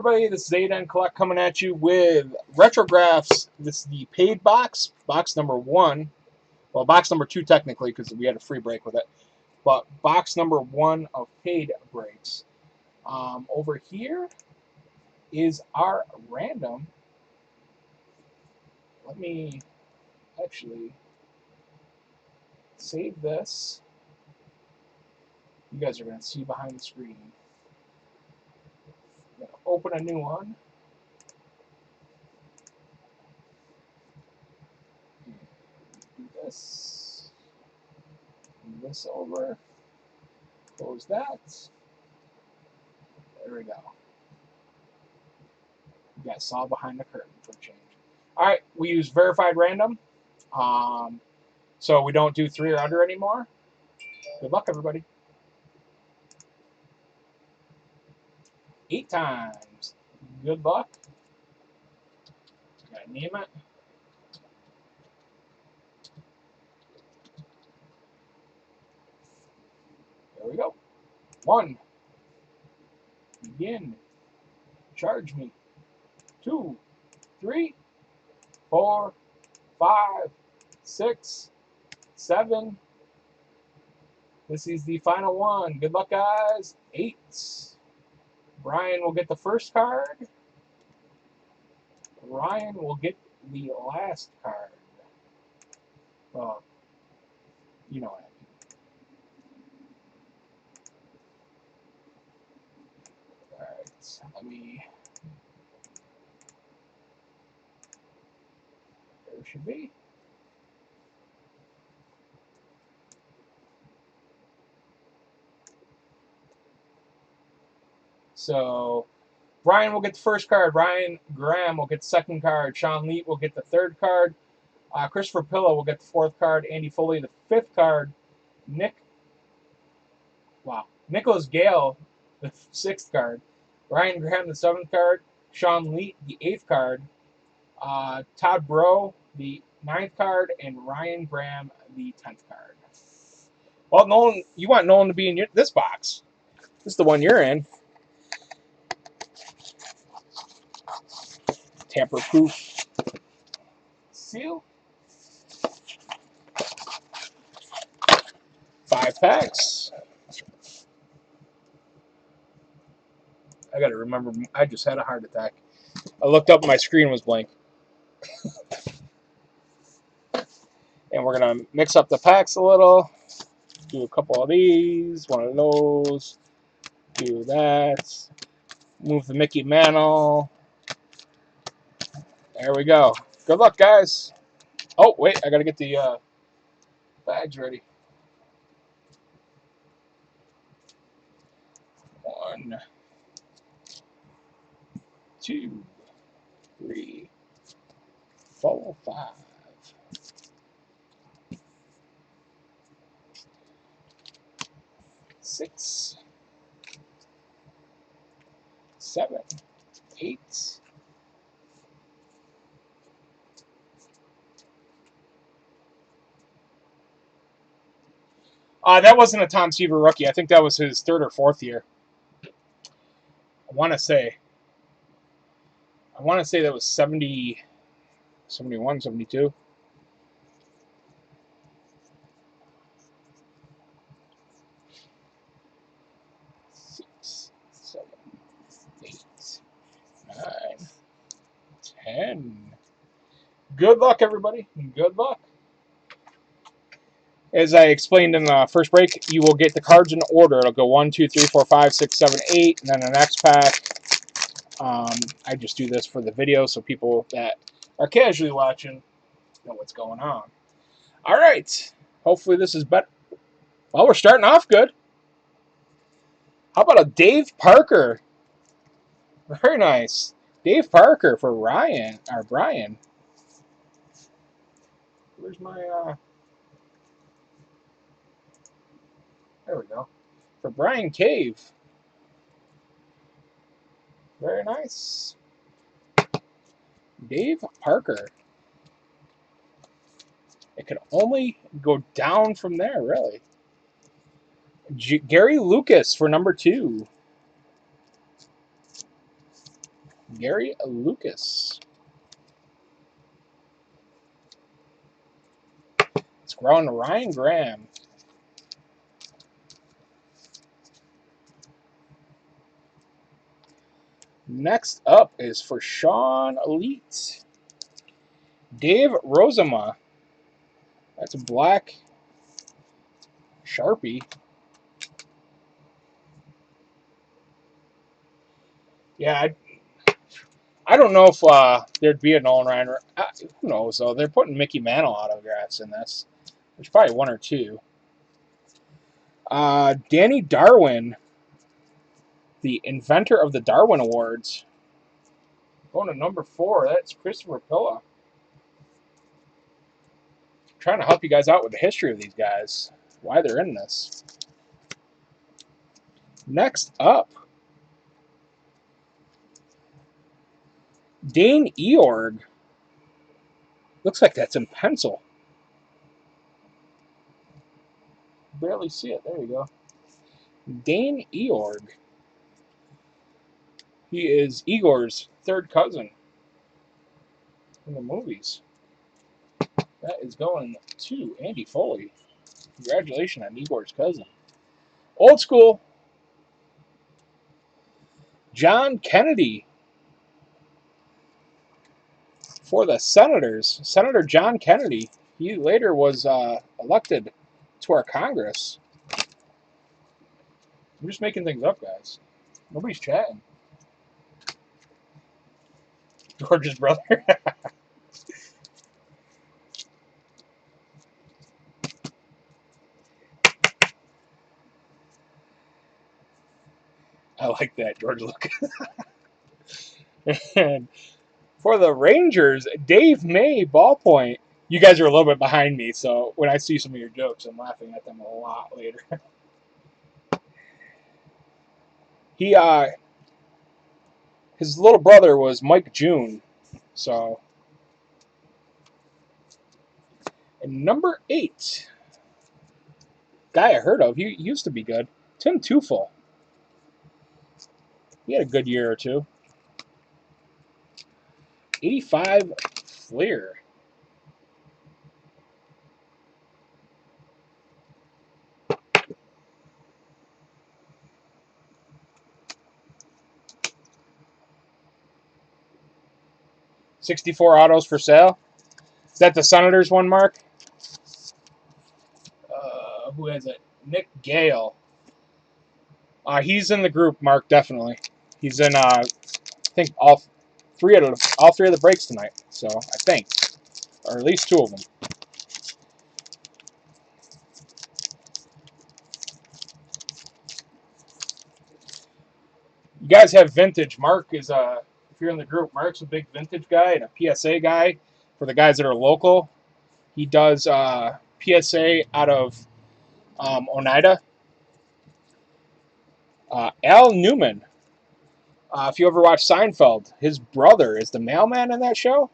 Everybody, this is Aiden Collect coming at you with Retrographs. This is the paid box, box number 1. Well, box number 2 technically because we had a free break with it. But box number 1 of paid breaks. Over here is our random. Let me actually save this. You guys are going to see behind the screen. I'm going to open a new one. Do this. Move this over. Close that. There we go. You guys saw behind the curtain for a change. All right, we use verified random. So we don't do 3 or under anymore. Good luck, everybody. 8 times. Good luck. Gotta name it. There we go. 1. Begin. Charge me. 2, 3, 4, 5, 6, 7. This is the final one. Good luck, guys. 8. Brian will get the first card. Ryan will get the last card. Well, you know what I mean. Alright, let me... There should be. So, Brian will get the first card. Ryan Graham will get the second card. Sean Leet will get the third card. Christopher Pillow will get the fourth card. Andy Foley the fifth card. Nicholas Gale the sixth card. Ryan Graham the seventh card. Sean Leet the eighth card. Todd Bro the ninth card, and Ryan Graham the 10th card. Well, Nolan, you want Nolan to be in this box. This is the one you're in. Tamper-proof seal. 5 packs. I gotta remember, I just had a heart attack. I looked up and my screen was blank. And we're gonna mix up the packs a little. Do a couple of these, one of those. Do that. Move the Mickey Mantle. There we go. Good luck, guys. Oh, wait, I gotta get the bags ready. 1, 2, 3, 4, 5. 6, 7, 8. That wasn't a Tom Seaver rookie. I think that was his 3rd or 4th year. I want to say that was 70, 71, 72. Good luck, everybody. Good luck. As I explained in the first break, you will get the cards in order. It'll go 1, 2, 3, 4, 5, 6, 7, 8, and then the next pack. I just do this for the video so people that are casually watching know what's going on. All right. Hopefully this is better. Well, we're starting off good. How about a Dave Parker? Very nice. Dave Parker for Ryan, or Brian. Where's my, there we go. For Brian Cave. Very nice. Dave Parker. It could only go down from there, really. Gary Lucas for number 2. Gary Lucas. It's growing to Ryan Graham. Next up is for Sean Elite. Dave Rozema. That's a black Sharpie. Yeah, I don't know if there'd be a Nolan Ryan. Who knows, though? They're putting Mickey Mantle autographs in this. There's probably one or two. Danny Darwin, the inventor of the Darwin Awards. Going to number 4. That's Christopher Pilla. Trying to help you guys out with the history of these guys. Why they're in this. Next up, Dane Eorg. Looks like that's in pencil. Barely see it. There you go. Dane Eorg. He is Igor's third cousin in the movies. That is going to Andy Foley. Congratulations on Igor's cousin. Old school. John Kennedy. For the Senators. Senator John Kennedy. He later was elected to our Congress. I'm just making things up, guys. Nobody's chatting. George's brother. I like that, George Lucas. And for the Rangers, Dave May, ballpoint. You guys are a little bit behind me, so when I see some of your jokes, I'm laughing at them a lot later. He, his little brother was Mike June, so. And number 8, guy I heard of, he used to be good, Tim Teufel. He had a good year or two. 85 Fleer. $64 autos for sale. Is that the Senators one, Mark? Who has it? Nick Gale. He's in the group, Mark, definitely. He's in, I think, all three of the breaks tonight. So, I think. Or at least 2 of them. You guys have vintage. Mark is, if you're in the group, Mark's a big vintage guy and a PSA guy. For the guys that are local, he does PSA out of Oneida. Al Newman. If you ever watch Seinfeld, his brother is the mailman in that show.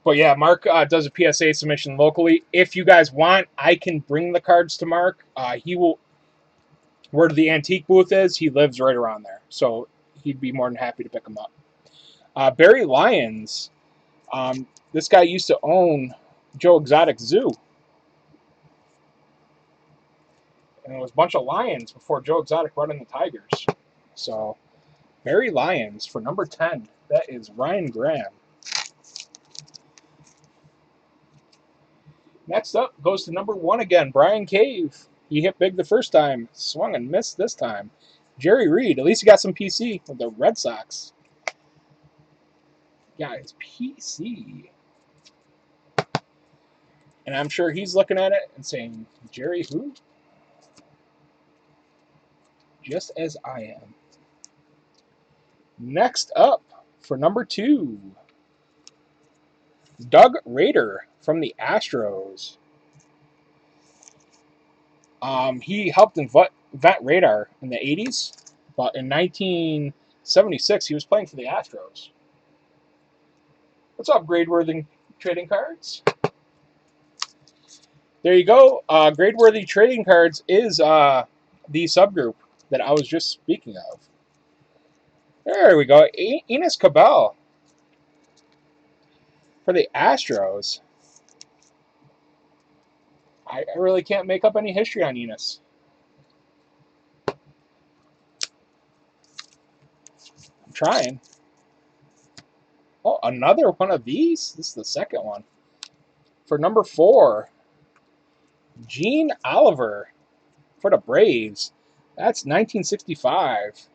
But yeah, Mark does a PSA submission locally. If you guys want, I can bring the cards to Mark. He will, where the antique booth is, he lives right around there. So he'd be more than happy to pick them up. Barry Lyons. This guy used to own Joe Exotic Zoo. And it was a bunch of lions before Joe Exotic brought in the tigers. So Barry Lyons for number 10. That is Ryan Graham. Next up goes to number 1 again, Brian Cave. He hit big the first time, swung and missed this time. Jerry Reed, at least he got some PC with the Red Sox. Yeah, it's PC. And I'm sure he's looking at it and saying, Jerry who? Just as I am. Next up, for number 2, Doug Rader from the Astros. He helped invent radar in the 80s, but in 1976 he was playing for the Astros. What's up, Grade Worthing Trading Cards? There you go. Grade-worthy trading cards is the subgroup that I was just speaking of. There we go. Enos Cabell for the Astros. I really can't make up any history on Enos. I'm trying. Oh, another one of these? This is the second one. For number 4, Gene Oliver for the Braves. That's 1965.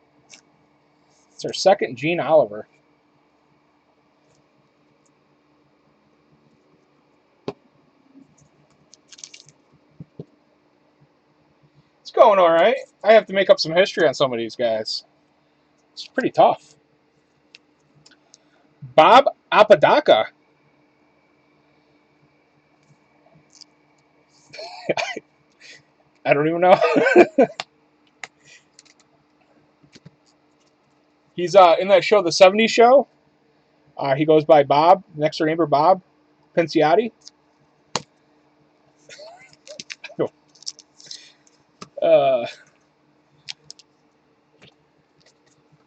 It's our second Gene Oliver. It's going all right. I have to make up some history on some of these guys. It's pretty tough. Bob Apodaca. I don't even know. He's in that show, The 70s Show. He goes by Bob, next door neighbor Bob Pinciotti.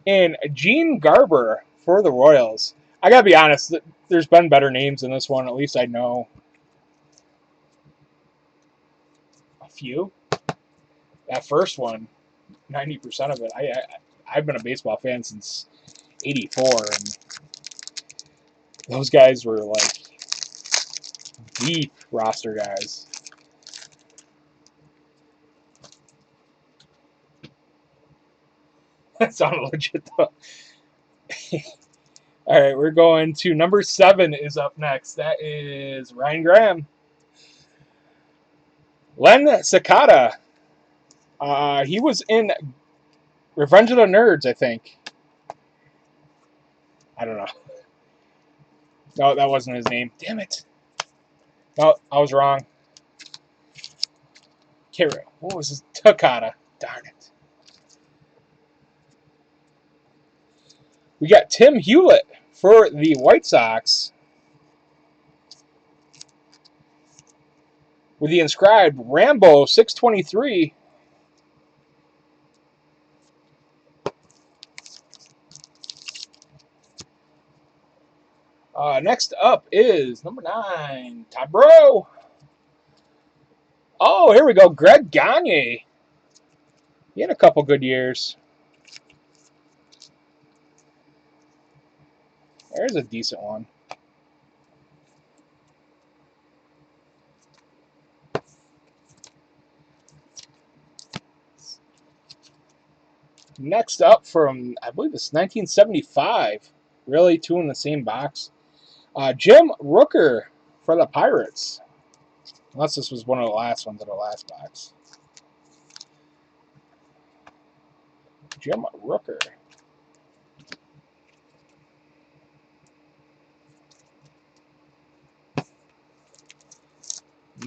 And Gene Garber for the Royals. I gotta be honest, there's been better names in this one. At least I know a few. That first one, 90% of it. I've been a baseball fan since '84, and those guys were like deep roster guys. That sounded legit though. All right, we're going to number 7 is up next. That is Ryan Graham. Len Sakata. He was in Revenge of the Nerds, I think. I don't know. No, that wasn't his name. Damn it. No, I was wrong. What was his? Takata. Darn it. We got Tim Hewlett for the White Sox with the inscribed Rambo 623. Next up is number 9, Todd Bro. Oh, here we go. Greg Gagne. He had a couple good years. There's a decent one. Next up from, I believe it's 1975. Really, 2 in the same box. Jim Rooker for the Pirates. Unless this was one of the last ones in the last box. Jim Rooker.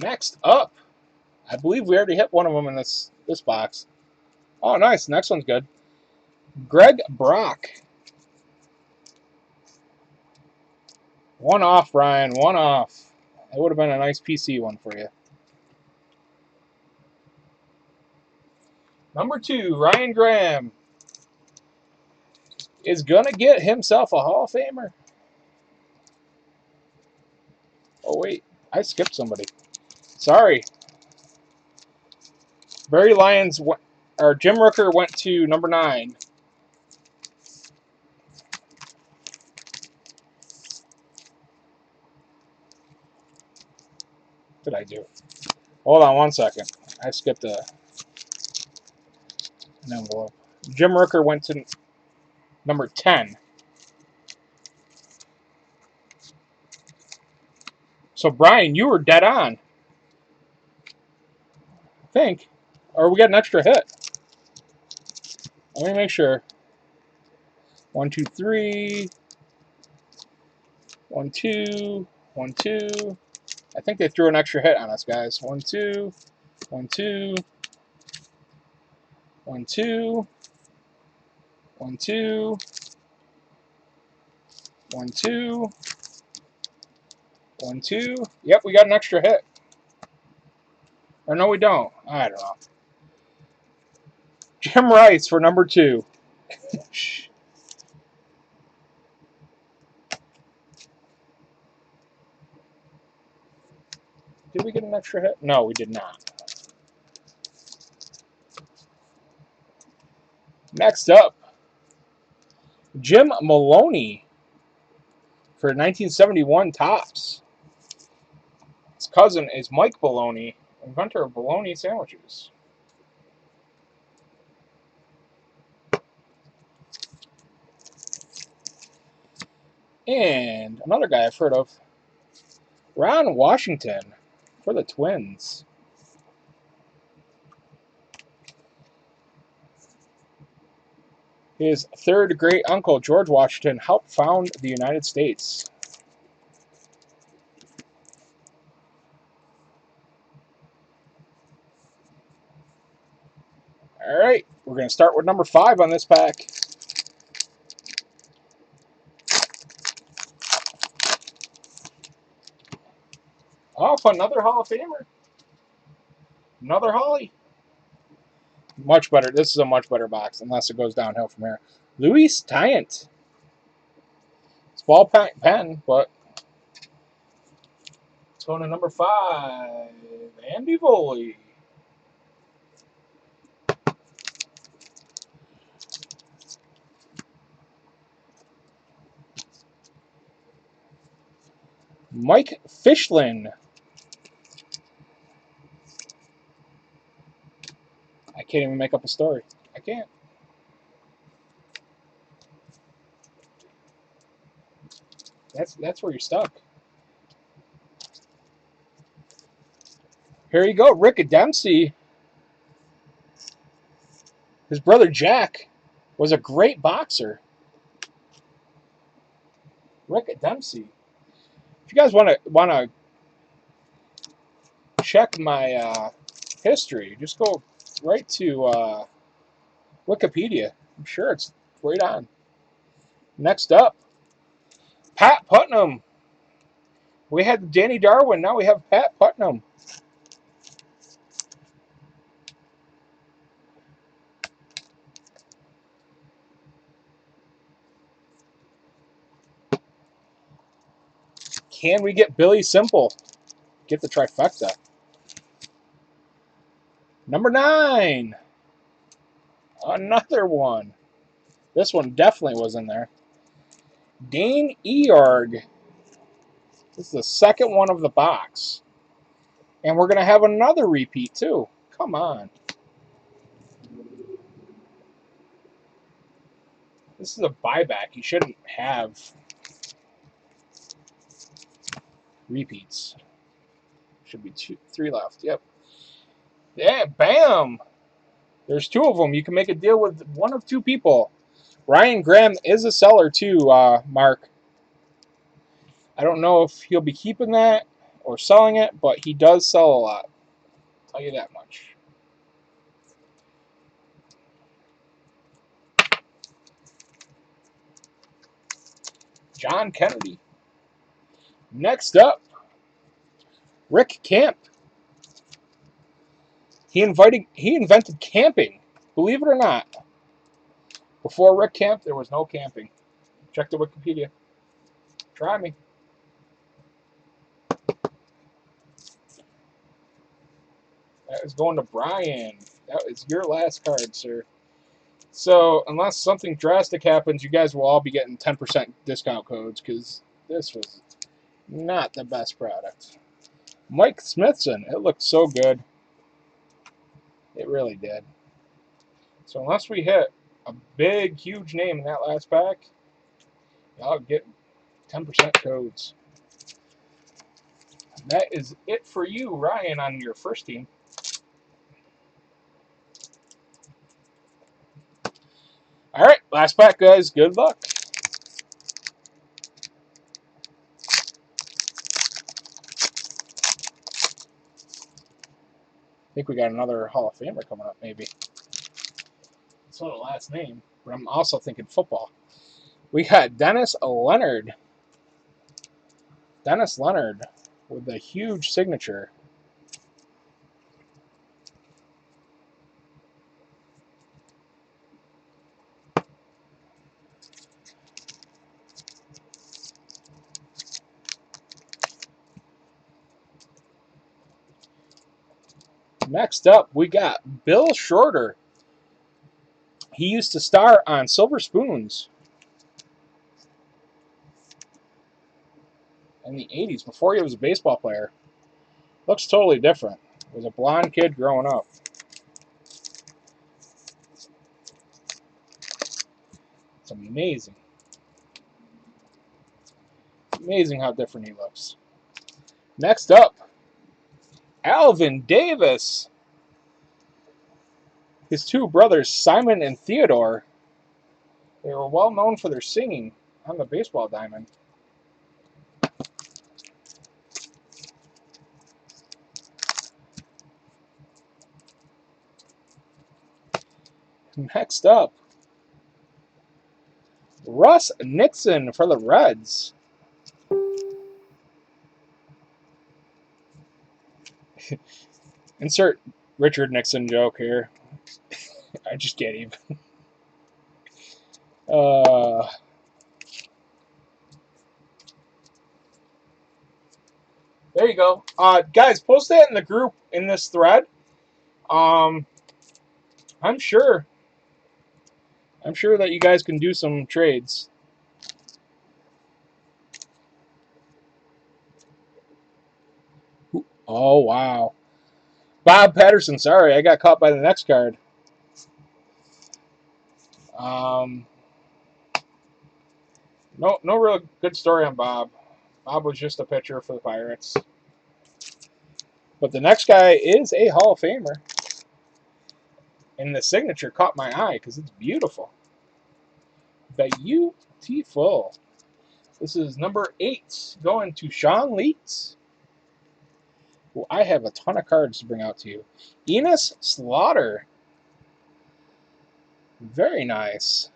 Next up, I believe we already hit one of them in this box. Oh, nice. Next one's good. Greg Brock. One off, Ryan. One off. That would have been a nice PC one for you. Number 2, Ryan Graham is going to get himself a Hall of Famer. Oh, wait. I skipped somebody. Sorry. Barry Lyons, or Jim Rooker went to number 9. What did I do? Hold on one second. I skipped an envelope. Jim Rooker went to number 10. So, Brian, you were dead on. I think. Or we got an extra hit. Let me make sure. 1, 2, 3. 1, 2. 1, 2. I think they threw an extra hit on us, guys. 1, 2. 1, 2. 1, 2. 1, 2. 1, 2. 1, 2. Yep, we got an extra hit. Or no, we don't. I don't know. Jim Rice for number 2. Did we get an extra hit? No, we did not. Next up, Jim Maloney for 1971 Topps. His cousin is Mike Maloney, inventor of bologna sandwiches. And another guy I've heard of, Ron Washington for the Twins. His third great uncle, George Washington, helped found the United States. All right, we're going to start with number 5 on this pack. Oh, another Hall of Famer. Another Holly. Much better. This is a much better box, unless it goes downhill from here. Luis Tyant. It's ball pen, but it's going to number 5. Andy Foley. Mike Fishlin. I can't even make up a story. I can't. That's where you're stuck. Here you go, Rick Dempsey. His brother Jack was a great boxer. Rick Dempsey. If you guys want to check my history, just go right to Wikipedia. I'm sure it's right on. Next up, Pat Putnam. We had Danny Darwin. Now we have Pat Putnam. Can we get Billy Simple? Get the trifecta. Number 9. Another one. This one definitely was in there. Dane Eorg. This is the second one of the box. And we're going to have another repeat, too. Come on. This is a buyback. You shouldn't have repeats. Should be 3 left. Yep. Yeah, bam. There's 2 of them. You can make a deal with one of 2 people. Ryan Graham is a seller, too, Mark. I don't know if he'll be keeping that or selling it, but he does sell a lot. I'll tell you that much. John Kennedy. Next up, Rick Camp. He invented camping, believe it or not. Before Rick Camp, there was no camping. Check the Wikipedia. Try me. That is going to Brian. That is your last card, sir. So, unless something drastic happens, you guys will all be getting 10% discount codes, because this was not the best product. Mike Smithson. It looked so good. It really did. So, unless we hit a big, huge name in that last pack, y'all get 10% codes. That is it for you, Ryan, on your first team. All right, last pack, guys. Good luck. I think we got another Hall of Famer coming up, maybe. It's not a last name, but I'm also thinking football. We got Dennis Leonard. Dennis Leonard with a huge signature. Next up, we got Bill Shorter. He used to star on Silver Spoons in the 80s before he was a baseball player. Looks totally different. Was a blonde kid growing up. It's amazing. Amazing how different he looks. Next up, Alvin Davis. His two brothers, Simon and Theodore, they were well known for their singing on the baseball diamond. Next up, Russ Nixon for the Reds. Insert Richard Nixon joke here. I just can't even. There you go. Guys, post that in the group in this thread. I'm sure that you guys can do some trades. Oh, wow. Bob Patterson, sorry, I got caught by the next card. No real good story on Bob. Bob was just a pitcher for the Pirates. But the next guy is a Hall of Famer. And the signature caught my eye because it's beautiful. Beautiful. This is number 8 going to Sean Leeds. Well, I have a ton of cards to bring out to you. Enos Slaughter. Very nice.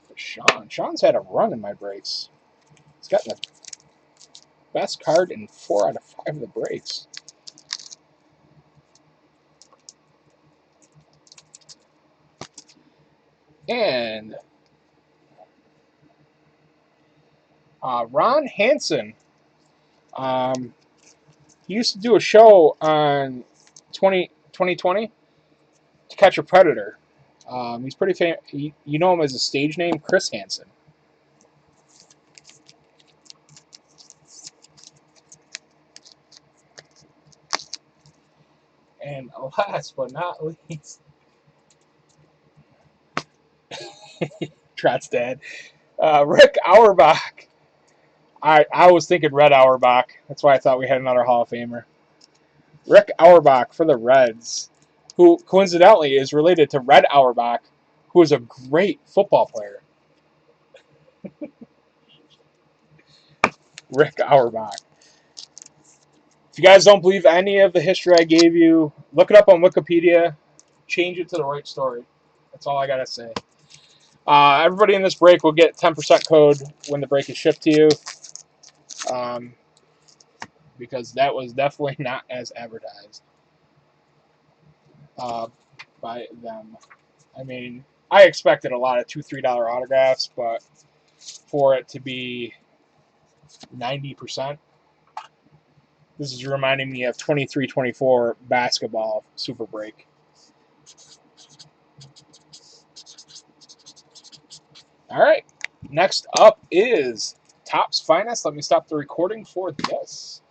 For Sean. Sean's had a run in my breaks. He's gotten the best card in 4 out of 5 of the breaks. And Ron Hansen. He used to do a show on 2020 To Catch a Predator. He's pretty famous. You know him as a stage name, Chris Hansen. And last but not least, Trot's dad, Rick Auerbach. I was thinking Red Auerbach. That's why I thought we had another Hall of Famer. Rick Auerbach for the Reds, who coincidentally is related to Red Auerbach, who is a great football player. Rick Auerbach. If you guys don't believe any of the history I gave you, look it up on Wikipedia. Change it to the right story. That's all I got to say. Everybody in this break will get 10% code when the break is shipped to you. Because that was definitely not as advertised by them. I mean, I expected a lot of $2, $3 autographs, but for it to be 90%, this is reminding me of 23-24 basketball super break. All right, next up is Topps Finest. Let me stop the recording for this.